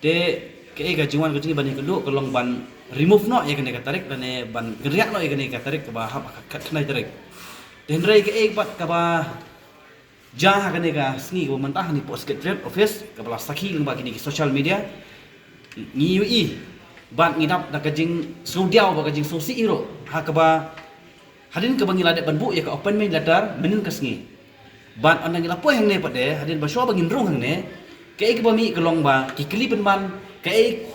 te ke ga jingwan ko jingi ban kedua kolong ban remove no ya kene ka tarik dan ban geriak no ya kene ka tarik ke ba hap kat kena tarik den rai ke bat ka ba jah kene ka sngi ko mentah ni post secretariat office ka bala sakhi ng ba kini social media ngi ui ban ngidap da ka jing sudiaw ba ka jing sosi iro ha ka ba hadin ka bangi ladat ban bu ya ka appointment letter menin ka sngi ban andang ilapo hang ne pade hadin ba syo bangin rung hang ne ke ba mi kolong ba ki kli ban ke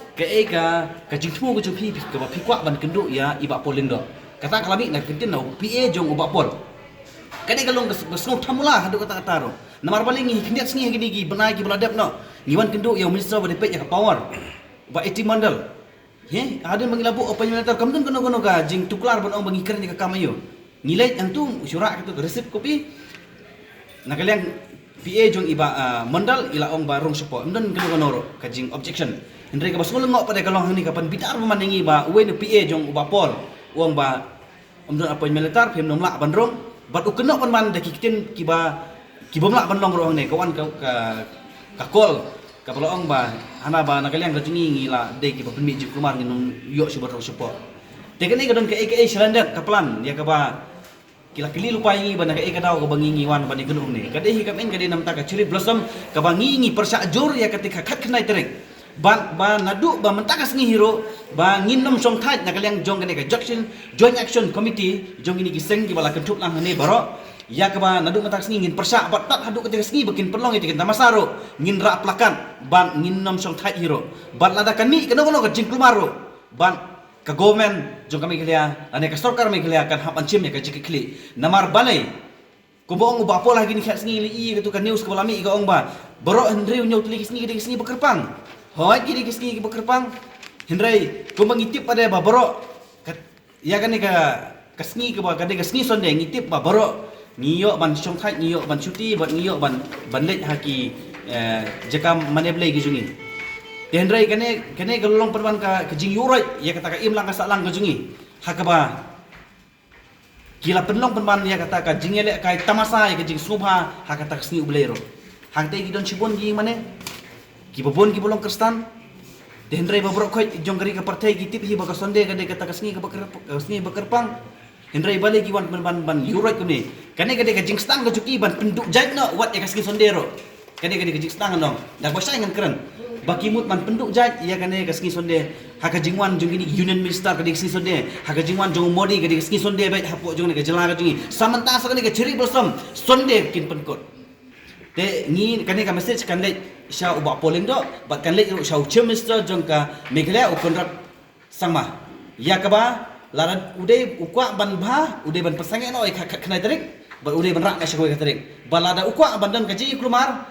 ka jingthmu ko jupi ka ba phikwa ban kendu ya iba polin do kata kalami na kentin no pa jong uba pol kade kalong besong thamula hadu kata kata ro namar baling ngi kendiat sngi gini gi benai gi beladap no ngiwan kendu ya minister ba depek ya ka power ba eti mandal he ada mengilabu apa yang letter kamdun kono ka jing tuklar ban ong bangi keren ka kamayo nilai yang tu syurak itu resip kopi nakaliang PA jong iba mandal ila ong barong sepo mden kono ro ka jing objection Hendrai ka basngol ngok pada kalong ni kapan bidar memandangi ba uwe ni PA jong uba pol uang ba amdon apa militer pem nomla bandrong bat ukenok pan man da kikitin kiba mla bandong ro ne kawan ka kol ka palong ba hana ba nakaliang ka jingi ngila de ki pa penmi jip kumar nginum yo subar ro sepo tekani ka don ka aka silandak ka plan ya ka ba kila kili lupa ingi ba naka ika daw ka bangingi wan ba ni gunung ni kade hikam in kade namta ka cherry blossom ka bangingi persa jor ya ketika kat kenai terek ba nadu ba mentakas ngi hero ba nginom song thai nakaliang jong kane ka joint action committee jong ini giseng ki bala kentup lang ne baro ya ka ba nadu mentakas ngi ngin persa ba tat hadu ketika ngi bekin perlong itikin tamasaro ngin ra plakan ban nginom song thai hero ba lada kani kano ka jing klumaro ban ka government jong kami kaliya ane ka sarkar mi kaliya kan hapan chim ya ka jikikli namar balai ko boong uba pola gini khat ngi li ka tu ka news ka balami ka ong ba baro hendri nyau tuli kisni bekerpang hoy kiri kisni bekerpang hendrai ko mangitip pada ba baro ya kan ka kasni ka ba kade kasni sonde ngitip ba baro ngiyo ban song thai ngiyo ban cuti ban ngiyo ban let haki jakam maneblai gijungi hendrai kane galong perban ka jing yurai ya kata ka im lang ka salang gijungi hakaba kila penlong penban ya kata ka jingele kai tamasa ya jing subha hakata kasni ublero hakte gidon chibon gi mane kibabon kibolong kristan hendrai babrok khoi jonggari ka partai gitip hi baka sonde kade kata kasni ka bekerpang hendrai bale giwan ban yurai kune kane kade ka jing stang ka juki ban penduk jait no wat ya kasni sondero kade ka jing stang no dak basai ngan keren bakimut man penduk jait ya kane kasni sonde haka jingwan jong ini union minister kade kasni sonde haka jingwan jong modi kade kasni sonde bait hapo jong ne ka jela ka jungi samanta sa kane ka cherry blossom sonde kin penkot te ni kane ka message kan le sha uba polling do bat kan le sha chief minister jong ka Meghalaya ukondrak sangma ya ka ba laran ude ukwa ban bha ude ban pasange no ai khnai tarik ba ude ban rak na shagoi ka tarik balada ukwa ban dan ka ji klumar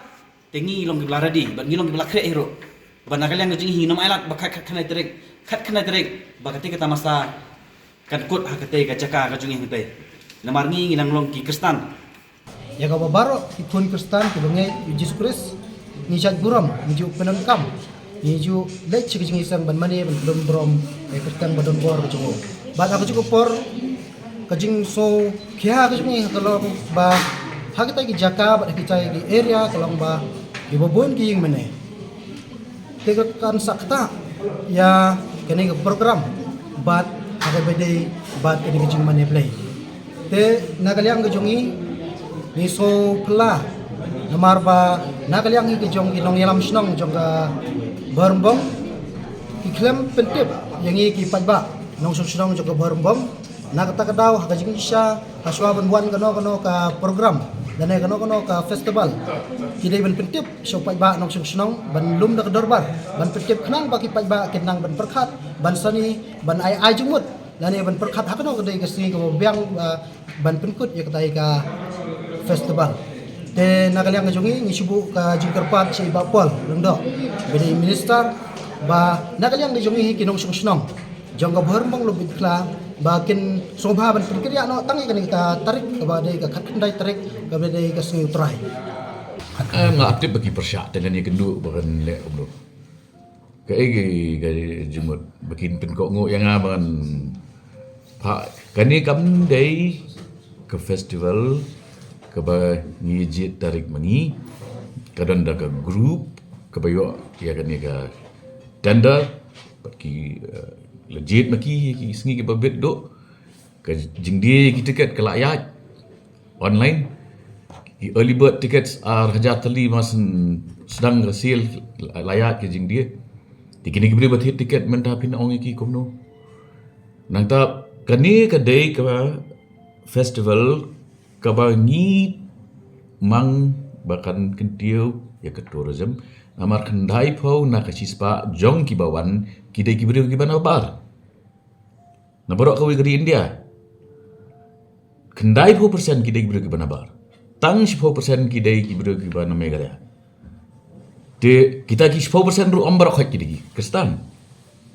tengi long gibla radi ban ngilong gibla kre hero ban nakaliang jing hinom ailat ba khnai tarik ba ketika masa kan kut hakate ka jaka ka jungi hite namar ngi ngilang long ki kristan ya ka baro ikon kristan ki bangai Jesus Christ ni jat guram ni ju penangkam ni ju lek cik isang ban mane ban belum brom kristan badon bor ko ba aku cukup por kajing so kya kajing kalau ba hakita ki jaka ba ki cai di area kalau ba di bobon ki yang mane tega kan sakta ya kene ke program bat aga bede bat kene kajing mane play te nagaliang kajungi ni so pla namar ba nakaliang ki jong ki nong yalam snong jong ka barmbong ki klem pentip yang ki padba nong snong jong ka barmbong nakata kadaw hakajing isya haswa ban kano ka program dan kano ka festival kidai ban pentip so padba nong snong ban lum da dorbar ban pentip knang ba ki padba kinang ban perkhat ban sani ban ai jumut dan ban perkhat hakano kadai kasni ko biang ban penkut ya kadai ka festival te nakaliang kajungi ngisibu ka jingkerpat si bapol rendo bini minister ba nakaliang kajungi kinong snong jong ka bharmong lubit kla bakin sobha ban perkriya no tangi kan kita tarik ka badai ka khandai tarik ka badai ka sing utrai ngaktif bagi persyak dengan ni kendu bakan lek bro ka egi jumut bakin penkok ngo yang aban pak kani kam dai ke festival kaba ngijit tarik mangi kadang da ka group kabayo ya kan ka tender ki legit maki ki sengi ki babet duk ke jingdi ki tiket ke layat online ki early bird tickets harga tali mas sedang sale layat ke jingdi tikini ki beri bathi tiket mentah pin ong ki komno nang ta kani ka day ka festival ka ba ni mang bahkan kentiu ya ke tourism amar kendai pau na ka cispa jong ki bawan ki dai ki beri ki bana bar na borok ka wigri India kendai 10% ki dai ki beri ki bana bar tang 10% ki dai ki beri ki bana megara de kita ki 10% ru ombar khot ki dai kristan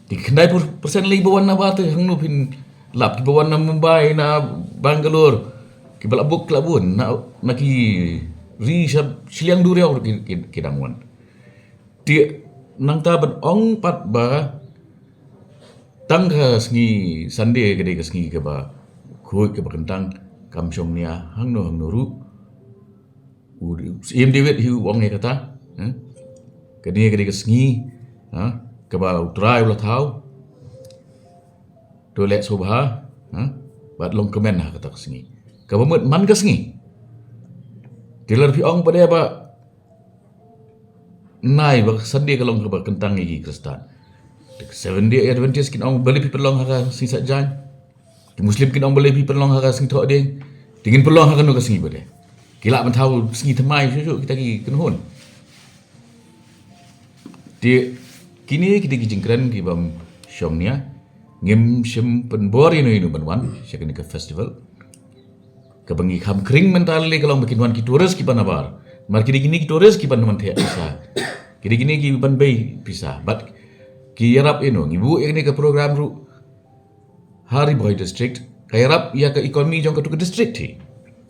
di kendai 10% lagi bawan na bar tu hang nu pin lap ki bawan na Mumbai na Bangalore ki balabuk labun na ki ri siliang duriau ki dangwan ti nang ta ban ong pat ba tang ka sngi sande ke de sngi ke ba khoi ke ba kentang kam chong nia hang no ru im David hiu ong ne kata ke de sngi ke ba utrai ulah thau to let sobha bat long komen ha kata sngi ke ba man ke sngi Tilar pi ong pada apa nai bak sandi kalau ke kentang igi Kristen. 7 day Adventist kin ong beli pi perlong haka sing sajjan. Di Muslim kin ong beli pi perlong haka sing tok ding. Dingin perlong haka no ka singi bade. Kila man tahu singi temai susu kita ki kenhun. Di kini kita ki jingkran ki bam syomnia ngim syem penbori no inu banwan syakini ke festival. Kebangi ham kering mental le kalau makin wan ki turis ki panabar mar kini ki turis ki pan man thea bisa kini ki pan bay bisa but ki yarap ino ngibu ini ke program ru hari boy district ka yarap ya ke ekonomi jong ke district thi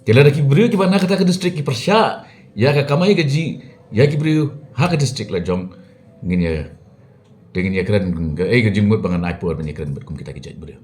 kela ki brio ki bana kata ke district ki persya ya ka kamai gaji ya ki brio ha ke district la jong ngin ya dengan ya keren ke jingmut bangan aipur ban ya keren berkum kita ki jaj brio